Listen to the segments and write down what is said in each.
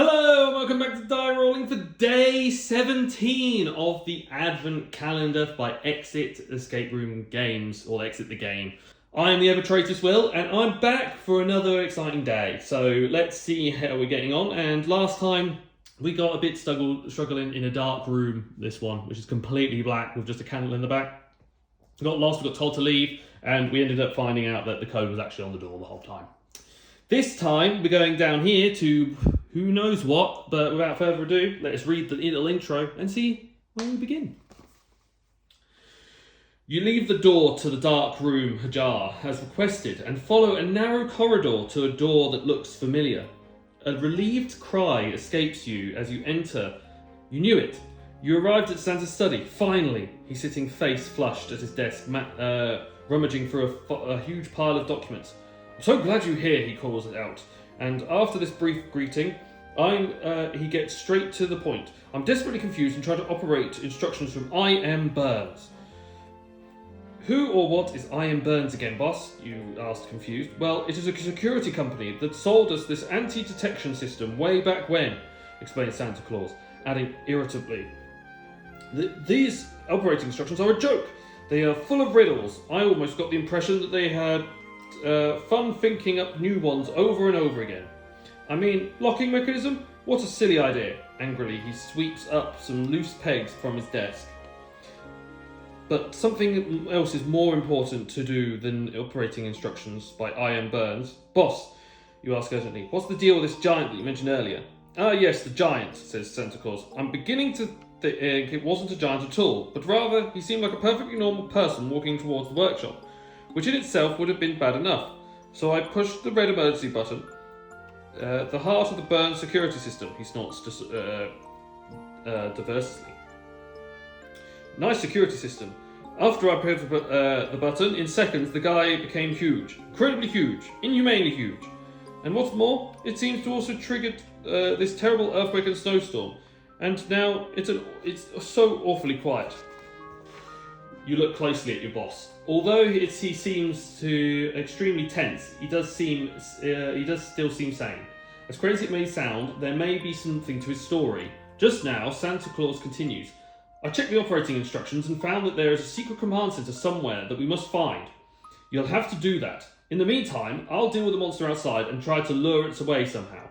Hello and welcome back to Die Rollin for day 17 of the Advent Calendar by Exit Escape Room Games, or Exit the Game. I am the ever-traitorous Will, and I'm back for another exciting day. So let's see how we're getting on. And last time we got a bit struggling in a dark room, this one, which is completely black with just a candle in the back. We got lost, we got told to leave, and we ended up finding out that the code was actually on the door the whole time. This time we're going down here to who knows what, but without further ado, let us read the little intro and see where we begin. You leave the door to the dark room ajar as requested and follow a narrow corridor to a door that looks familiar. A relieved cry escapes you as you enter. You knew it. You arrived at Santa's study, finally. He's sitting face flushed at his desk, rummaging through a huge pile of documents. "I'm so glad you're here," he calls it out. And after this brief greeting, he gets straight to the point. "I'm desperately confused and trying to operate instructions from I M Burns." "Who or what is I M Burns again, boss?" you asked, confused. "Well, it is a security company that sold us this anti-detection system way back when," explained Santa Claus, adding irritably, "These operating instructions are a joke. They are full of riddles. I almost got the impression that they had fun thinking up new ones over and over again. I mean, locking mechanism? What a silly idea." Angrily, he sweeps up some loose pegs from his desk. "But something else is more important to do than operating instructions by I M Burns. Boss," you ask urgently, "what's the deal with this giant that you mentioned earlier?" "Ah, yes, the giant," says Santa Claus. "I'm beginning to think it wasn't a giant at all, but rather he seemed like a perfectly normal person walking towards the workshop, which in itself would have been bad enough. So I pushed the red emergency button. The heart of the Burns security system," he snorts diversely. "Nice security system. After I pressed the button, in seconds the guy became huge. Incredibly huge. Inhumanely huge. And what's more, it seems to also triggered this terrible earthquake and snowstorm. And now it's so awfully quiet." You look closely at your boss. Although he seems extremely tense, he does still seem sane. As crazy as it may sound, there may be something to his story. Just now, Santa Claus continues. "I checked the operating instructions and found that there is a secret command center somewhere that we must find. You'll have to do that. In the meantime, I'll deal with the monster outside and try to lure it away somehow."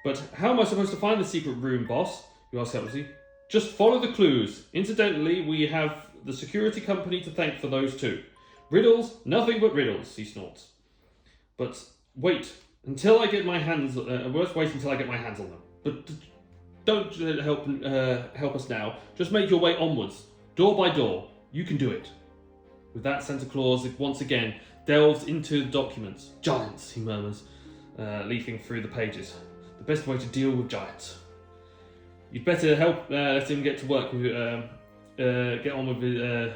"But how am I supposed to find the secret room, boss?" you ask helplessly. "Just follow the clues. Incidentally, we have the security company to thank for those too. Riddles, nothing but riddles," he snorts. "But wait until I get my hands. Wait until I get my hands on them. But don't help us now. Just make your way onwards, door by door. You can do it." With that, Santa Claus once again delves into the documents. "Giants," he murmurs, leafing through the pages. "The best way to deal with giants. You'd better help let him get to work with get on with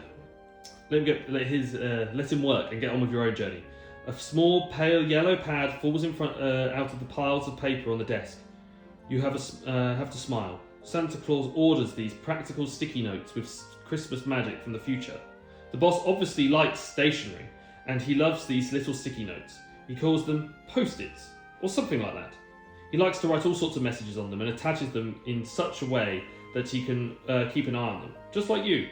let him work and get on with your own journey." A small pale yellow pad falls in front out of the piles of paper on the desk. You have to smile. Santa Claus orders these practical sticky notes with Christmas magic from the future. The boss obviously likes stationery, and he loves these little sticky notes. He calls them post-its, or something like that. He likes to write all sorts of messages on them and attaches them in such a way that he can keep an eye on them, just like you.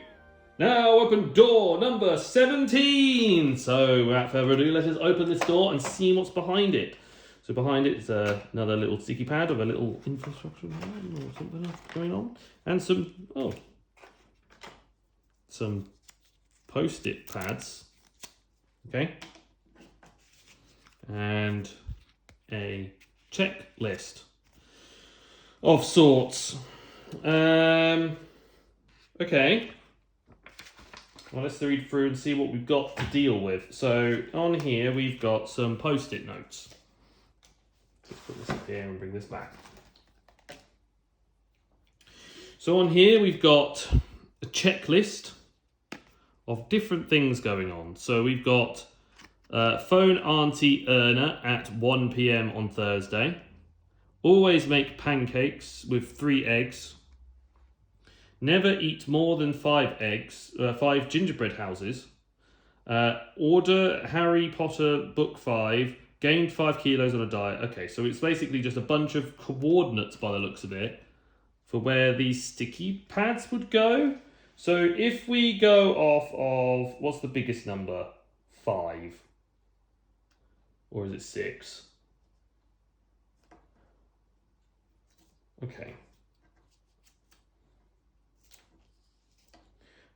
"Now open door number 17! So without further ado, let us open this door and see what's behind it. So behind it is another little sticky pad with a little infrastructure or something else going on. And some post-it pads. Okay. And a checklist of sorts. Okay. Well, let's read through and see what we've got to deal with. So on here we've got some post-it notes. Let's put this up here and bring this back. So on here we've got a checklist of different things going on. So we've got phone Auntie Erna at 1 p.m. on Thursday. Always make pancakes with 3 eggs. Never eat more than 5 gingerbread houses. Order Harry Potter Book 5 Gained 5 kilos on a diet. Okay, so it's basically just a bunch of coordinates by the looks of it for where these sticky pads would go. So if we go off of, what's the biggest number? 5. Or is it 6? Okay.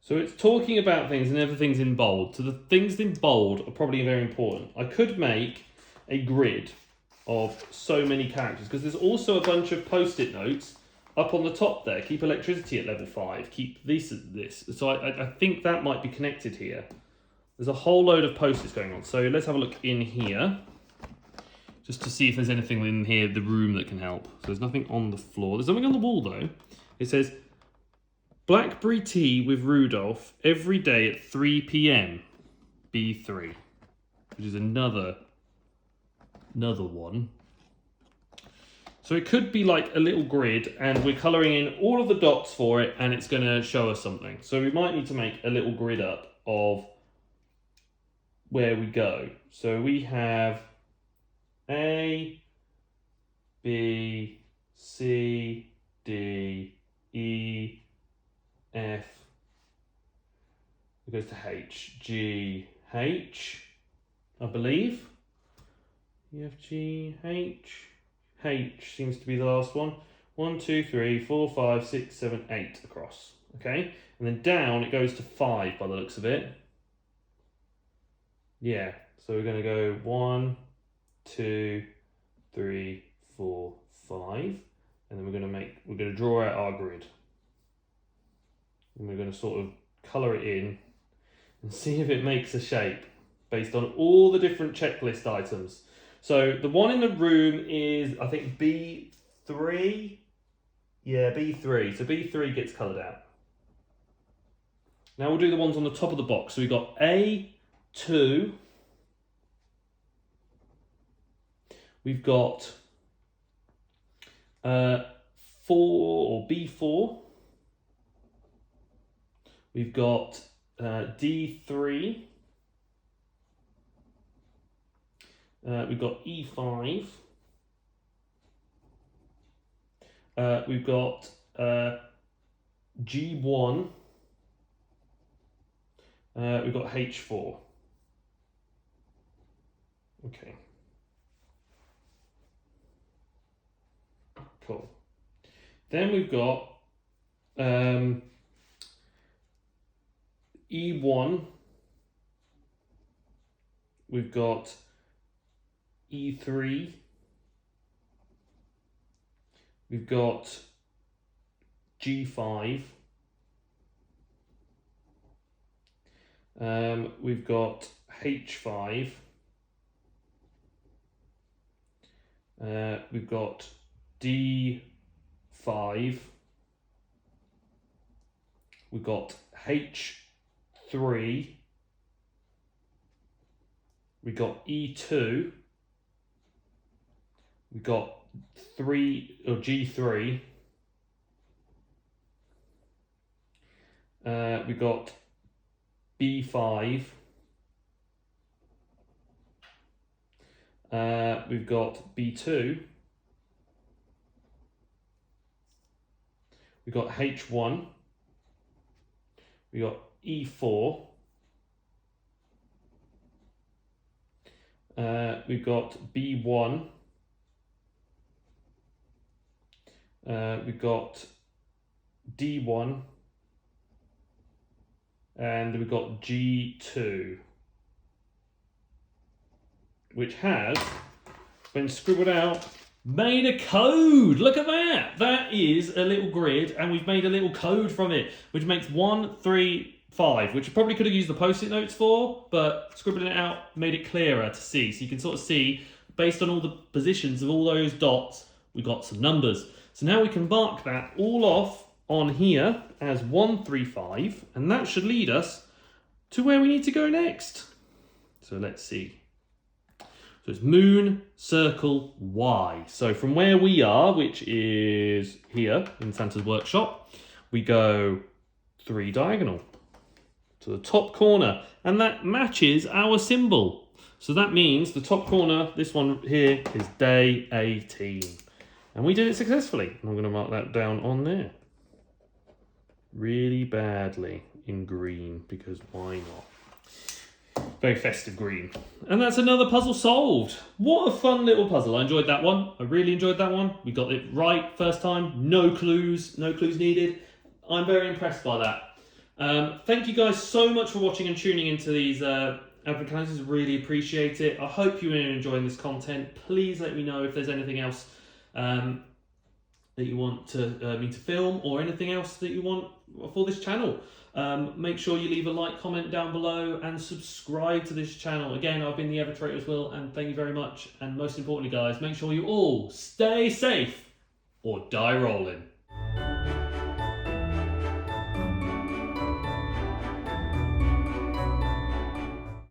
So it's talking about things and everything's in bold. So the things in bold are probably very important. I could make a grid of so many characters because there's also a bunch of post-it notes up on the top there. Keep electricity at level 5. Keep this. So I think that might be connected here. There's a whole load of post-its going on. So let's have a look in here just to see if there's anything in here, the room, that can help. So there's nothing on the floor. There's something on the wall though. It says, blackberry tea with Rudolph every day at 3 p.m. B3, which is another one. So it could be like a little grid and we're colouring in all of the dots for it and it's going to show us something. So we might need to make a little grid up of where we go. So we have A, B, C, D, E, F, it goes to H, G, H, I believe. E, F, G, H seems to be the last one. 1, 2, 3, 4, 5, 6, 7, 8 across. Okay, and then down it goes to 5 by the looks of it. Yeah, so we're going to go 1, 2, 3, 4, 5, and then we're going to draw out our grid. And we're going to sort of colour it in and see if it makes a shape based on all the different checklist items. So the one in the room is, I think, B3. Yeah, B3. So B3 gets coloured out. Now we'll do the ones on the top of the box. So we've got A2. We've got 4 or B4. We've got D3. We've got E5. We've got G1. We've got H4. Okay. Cool. Then we've got E1. We've got E3. We've got G5. We've got H5. We've got D5. We've got H3. We've got E2. We've got G3. We've got B5. We've got B2. We've got H1. We've got E4. We've got B1. We've got D1. And we've got G2. Which has been scribbled out, made a code. Look at that. That is a little grid, and we've made a little code from it, which makes 1, 3, 5, which you probably could have used the post-it notes for, but scribbling it out made it clearer to see. So you can sort of see, based on all the positions of all those dots, we got some numbers. So now we can mark that all off on here as 1, 3, 5, and that should lead us to where we need to go next. So let's see. So it's moon, circle, Y. So from where we are, which is here in Santa's workshop, we go 3 diagonal to the top corner, and that matches our symbol. So that means the top corner, this one here, is day 18. And we did it successfully. And I'm going to mark that down on there. Really badly in green, because why not? Very festive green. And that's another puzzle solved. What a fun little puzzle. I enjoyed that one. I really enjoyed that one. We got it right first time. No clues needed. I'm very impressed by that. Thank you guys so much for watching and tuning into these advent calendars. Really appreciate it. I hope you are enjoying this content. Please let me know if there's anything else that you want me to film, or anything else that you want for this channel. Make sure you leave a like, comment down below, and subscribe to this channel. Again, I've been the Evertrader as well, and thank you very much. And most importantly, guys, make sure you all stay safe or die rolling.